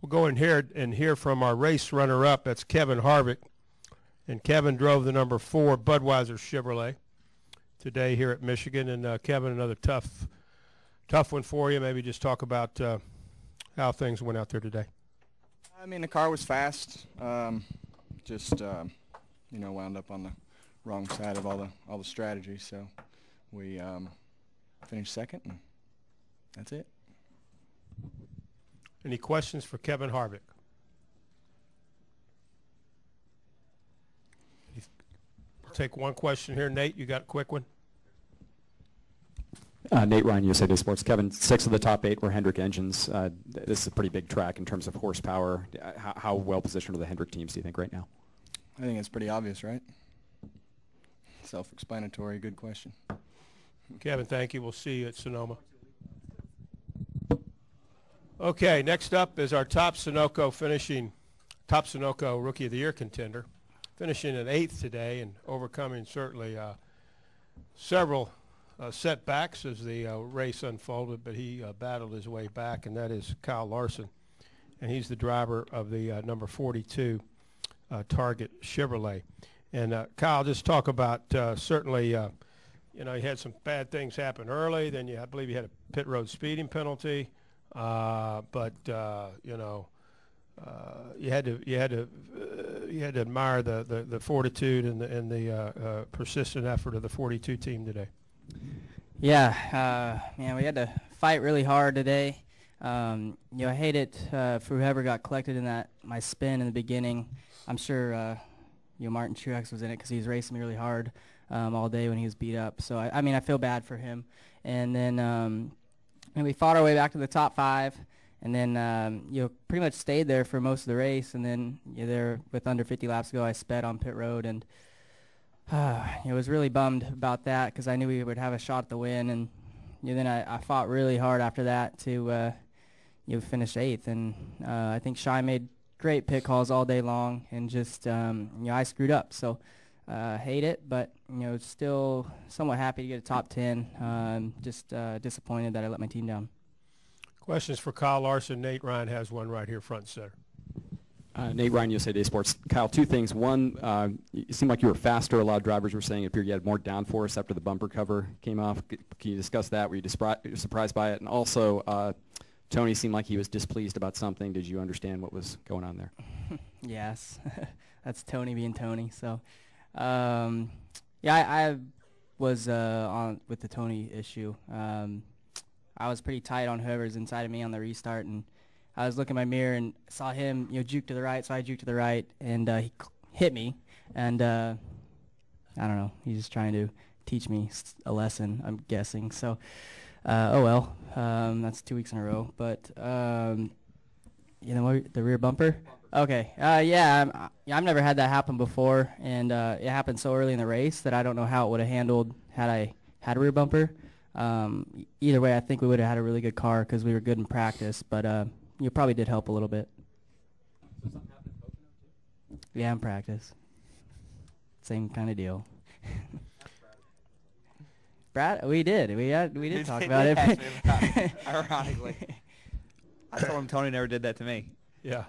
We'll go in here and hear from our race runner-up. That's Kevin Harvick. And Kevin drove the number 4 Budweiser Chevrolet today here at Michigan. And Kevin, another tough one for you. Maybe just talk about how things went out there today. I mean, the car was fast. Just wound up on the wrong side of all the strategy. So we finished second, and that's it. Any questions for Kevin Harvick? We'll take one question here. Nate, you got a quick one? Nate Ryan, USA Today Sports. Kevin, 6 of the top 8 were Hendrick engines. This is a pretty big track in terms of horsepower. How well positioned are the Hendrick teams, do you think, right now? I think it's pretty obvious, right? Self-explanatory. Good question. Kevin, thank you. We'll see you at Sonoma. Okay, next up is our top Sunoco Rookie of the Year contender, finishing in 8th today and overcoming certainly several setbacks as the race unfolded, but he battled his way back, and that is Kyle Larson. And he's the driver of the number 42 Target Chevrolet. And Kyle, just talk about certainly, you had some bad things happen early. Then I believe you had a pit road speeding penalty. But you had to admire the fortitude and the persistent effort of the 42 team today. Yeah, man, we had to fight really hard today. I hate it for whoever got collected in my spin in the beginning. I'm sure Martin Truex was in it because he was racing me really hard all day when he was beat up. So I feel bad for him. And then and we fought our way back to the top 5, and then pretty much stayed there for most of the race. And then there with under 50 laps to go, I sped on pit road, and was really bummed about that because I knew we would have a shot at the win. And then I fought really hard after that to finish 8th. And I think Shai made great pit calls all day long, and just I screwed up. So hate it, but still somewhat happy to get a top 10. Just disappointed that I let my team down. Questions for Kyle Larson. Nate Ryan has one right here front and center. Nate Ryan, USA Today Sports. Kyle, 2 things. One, it seemed like you were faster. A lot of drivers were saying it appeared you had more downforce after the bumper cover came off. Can you discuss that? Were you surprised by it? And also, Tony seemed like he was displeased about something. Did you understand what was going on there? Yes, that's Tony being Tony. So, I was on with the Tony issue. I was pretty tight on whoever's inside of me on the restart, and I was looking in my mirror and saw him, juke to the right, so I juked to the right, and he hit me. And I don't know, he's just trying to teach me a lesson, I'm guessing. So, oh well, that's 2 weeks in a row. But the rear bumper. Okay, I've never had that happen before, and it happened so early in the race that I don't know how it would have handled had I had a rear bumper. Either way, I think we would have had a really good car because we were good in practice, but you probably did help a little bit. Yeah, in practice. Same kind of deal. Brad, we did talk about it. Ironically. I told him Tony never did that to me. Yeah.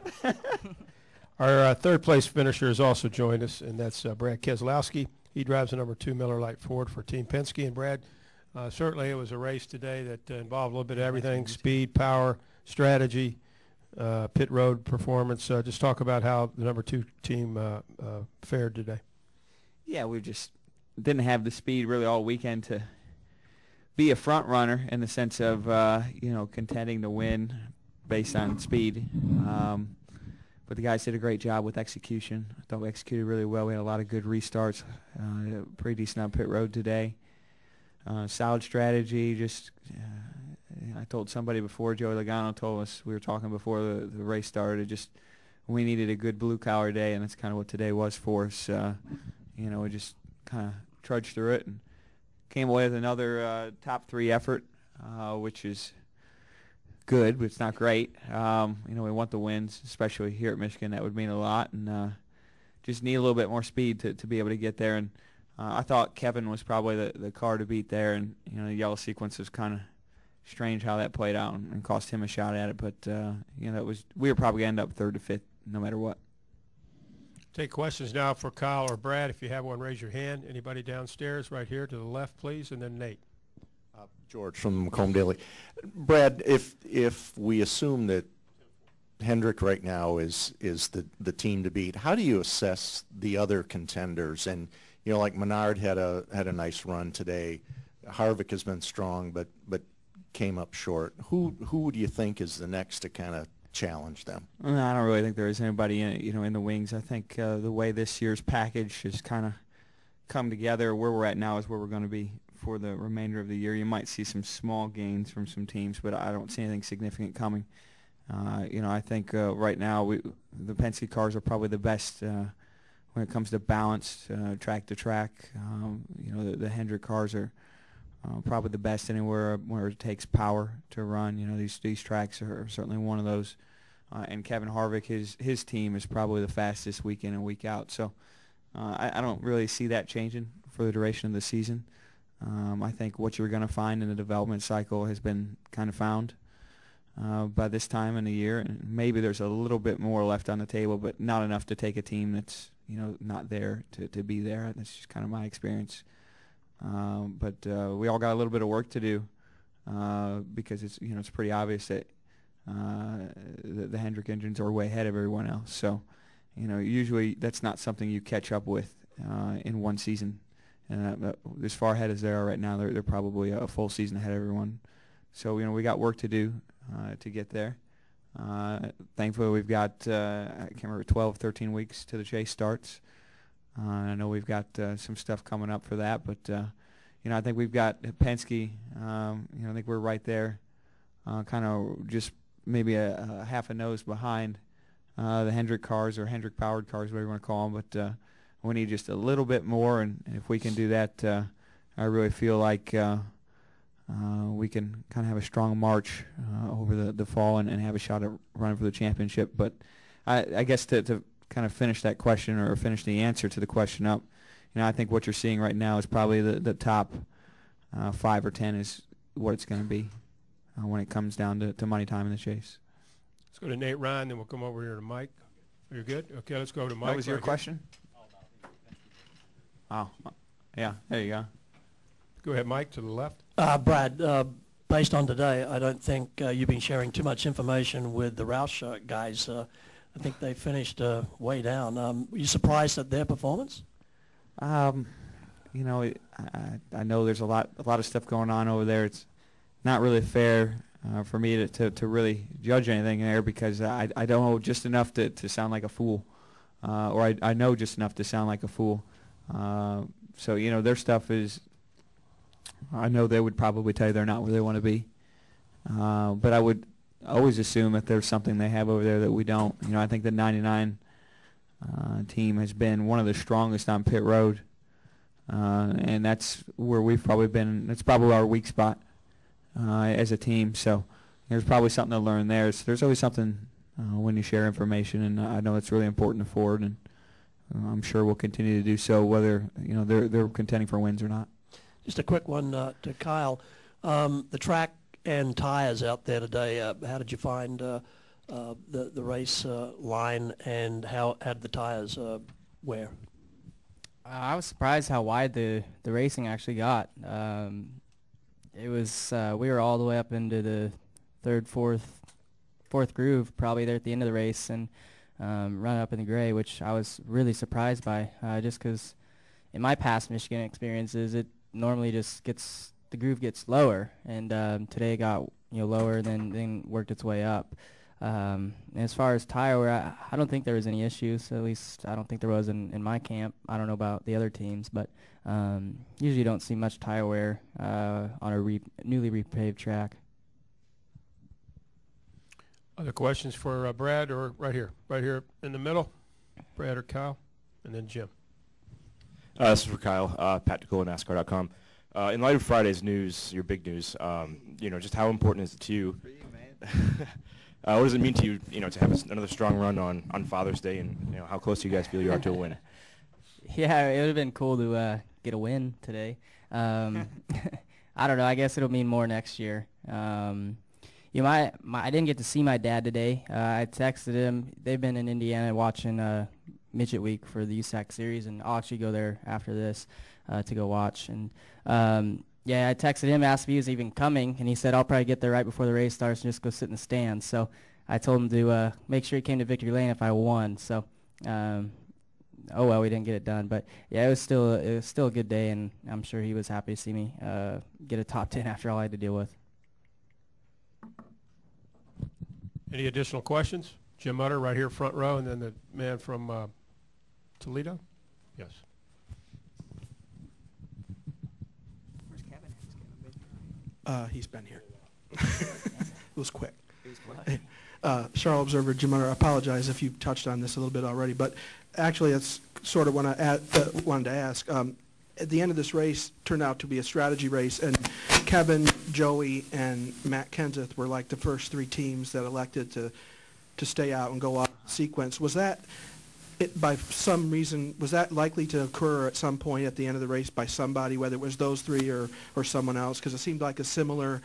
Our third place finisher has also joined us, and that's Brad Keselowski. He drives the number 2 Miller Lite Ford for Team Penske. And Brad, certainly it was a race today that involved a little bit of everything: speed, power, strategy, pit road performance. Just talk about how the number 2 team fared today. Yeah, we just didn't have the speed really all weekend to be a front runner in the sense of contending to win based on speed. But the guys did a great job with execution. I thought we executed really well. We had a lot of good restarts, pretty decent on pit road today. Solid strategy. Just I told somebody before, Joey Logano told us, we were talking before the race started, just we needed a good blue-collar day, and that's kind of what today was for us. We just kind of trudged through it and came away with another top 3 effort, which is good, but it's not great. We want the wins, especially here at Michigan. That would mean a lot, and just need a little bit more speed to be able to get there. And I thought Kevin was probably the car to beat there, and the yellow sequence was kind of strange how that played out and cost him a shot at it. But you know, we were probably going to end up 3rd to 5th no matter what. Take questions now for Kyle or Brad. If you have one, raise your hand. Anybody downstairs, right here to the left, please, and then Nate. George from the Macomb Daily. Brad, if we assume that Hendrick right now is the team to beat, how do you assess the other contenders? And you know, like Menard had a nice run today. Harvick has been strong, but came up short. Who do you think is the next to kind of challenge them? I don't really think there is anybody in the wings. I think the way this year's package has kind of come together, where we're at now is where we're going to be for the remainder of the year. You might see some small gains from some teams, but I don't see anything significant coming. You know, I think right now the Penske cars are probably the best when it comes to balanced track to track. You know, the Hendrick cars are probably the best anywhere where it takes power to run. You know, these tracks are certainly one of those. And Kevin Harvick, his team is probably the fastest week in and week out. So I don't really see that changing for the duration of the season. I think what you're going to find in the development cycle has been kind of found by this time in the year, and maybe there's a little bit more left on the table, but not enough to take a team that's not there to be there. That's just kind of my experience. But we all got a little bit of work to do because it's pretty obvious that the Hendrick engines are way ahead of everyone else. So usually that's not something you catch up with in one season. And as far ahead as they are right now, they're probably a full season ahead of everyone. So we got work to do to get there. Thankfully, we've got I can't remember 12, 13 weeks to the chase starts. I know we've got some stuff coming up for that, but I think we've got Penske. I think we're right there, kind of just maybe a half a nose behind the Hendrick cars or Hendrick powered cars, whatever you want to call them. But we need just a little bit more, and if we can do that, I really feel like we can kind of have a strong march over the fall and have a shot at running for the championship. But I guess to kind of finish that question or finish the answer to the question up, I think what you're seeing right now is probably the top 5 or 10 is what it's going to be when it comes down to money time in the chase. Let's go to Nate Ryan, then we'll come over here to Mike. You're good? Okay, let's go to Mike. That was your question? Oh, yeah, there you go. Go ahead, Mike, to the left. Brad, based on today, I don't think you've been sharing too much information with the Roush guys. I think they finished way down. Were you surprised at their performance? I know there's a lot of stuff going on over there. It's not really fair for me to really judge anything there because I don't know just enough to sound like a fool, or I know just enough to sound like a fool. So their stuff is. I know they would probably tell you they're not where they want to be, but I would always assume that there's something they have over there that we don't. I think the 99 team has been one of the strongest on pit road, and that's where we've probably been. That's probably our weak spot as a team. So there's probably something to learn there. So there's always something when you share information, and I know it's really important to Ford, and I'm sure we'll continue to do so, whether they're contending for wins or not. Just a quick one to Kyle. The track and tires out there today, how did you find the race line, and how did the tires wear? I was surprised how wide the racing actually got. It was we were all the way up into the third, fourth groove, probably there at the end of the race, and run up in the gray, which I was really surprised by, just because in my past Michigan experiences, it normally just the groove gets lower, and today it got lower, then worked its way up. And as far as tire wear, I don't think there was any issues. At least I don't think there was in my camp. I don't know about the other teams, but usually you don't see much tire wear on a newly repaved track. Other questions for Brad, or right here in the middle? Brad or Kyle, and then Jim. This is for Kyle, Pat DeCola, NASCAR.com. In light of Friday's news, your big news, just how important is it to you? What does it mean to you, to have another strong run on Father's Day, and how close do you guys feel you are to a win? Yeah, it would have been cool to get a win today. I don't know. I guess it'll mean more next year. You know, I didn't get to see my dad today. I texted him. They've been in Indiana watching Midget Week for the USAC series, and I'll actually go there after this to go watch. And yeah, I texted him, asked if he was even coming, and he said I'll probably get there right before the race starts and just go sit in the stands. So I told him to make sure he came to Victory Lane if I won. So oh well, we didn't get it done, but yeah, it was still a good day, and I'm sure he was happy to see me get a top 10 after all I had to deal with. Any additional questions? Jim Utter right here front row, and then the man from Toledo. Yes. Where's Kevin? Has Kevin been? He's been here. It was quick. Charlotte Observer, Jim Utter, I apologize if you touched on this a little bit already, but actually that's sort of what I wanted to ask. At the end of this race turned out to be a strategy race, and Kevin, Joey, and Matt Kenseth were like the first three teams that elected to stay out and go off sequence. Was that, by some reason, was that likely to occur at some point at the end of the race by somebody, whether it was those three or someone else? Because it seemed like a similar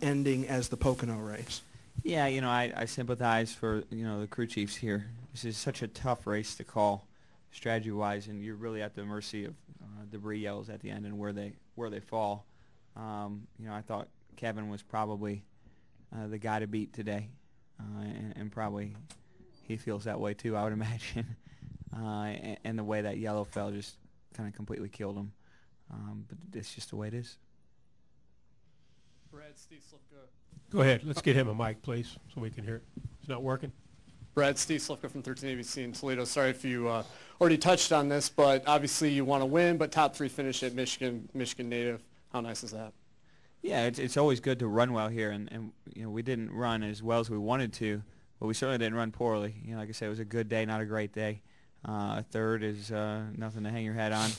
ending as the Pocono race. Yeah, you know, I sympathize for, you know, the crew chiefs here. This is such a tough race to call strategy-wise, and you're really at the mercy of debris yells at the end and where they fall. You know, I thought Kevin was probably the guy to beat today, and probably he feels that way too, I would imagine. And the way that yellow fell just kind of completely killed him. But it's just the way it is. Brad, Steve Slifka. Go ahead. Let's get him a mic, please, so we can hear it. It's not working. Brad, Steve Slifka from 13 ABC in Toledo. Sorry if you already touched on this, but obviously you want to win, but top three finish at Michigan native. How nice is that? Yeah, it's always good to run well here, and you know, we didn't run as well as we wanted to, but we certainly didn't run poorly. You know, like I said, it was a good day, not a great day. Third is nothing to hang your head on.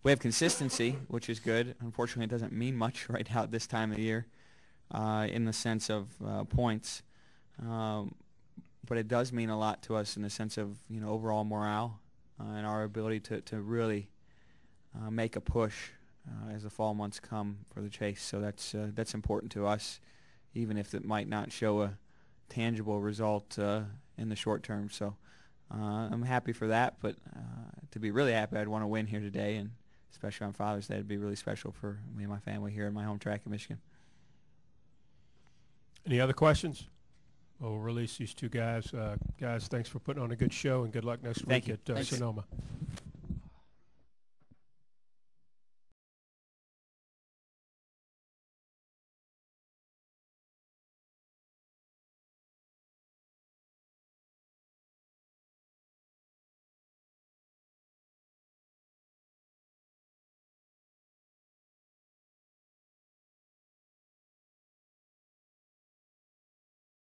We have consistency, which is good. Unfortunately, it doesn't mean much right now at this time of the year in the sense of points. But it does mean a lot to us in the sense of, you know, overall morale and our ability to really make a push as the fall months come for the chase. So that's important to us, even if it might not show a tangible result in the short term. So I'm happy for that, but to be really happy, I'd want to win here today, and especially on Father's Day, it'd be really special for me and my family here in my home track in Michigan. Any other questions? We'll release these two guys. Guys, thanks for putting on a good show, and good luck next week at Sonoma.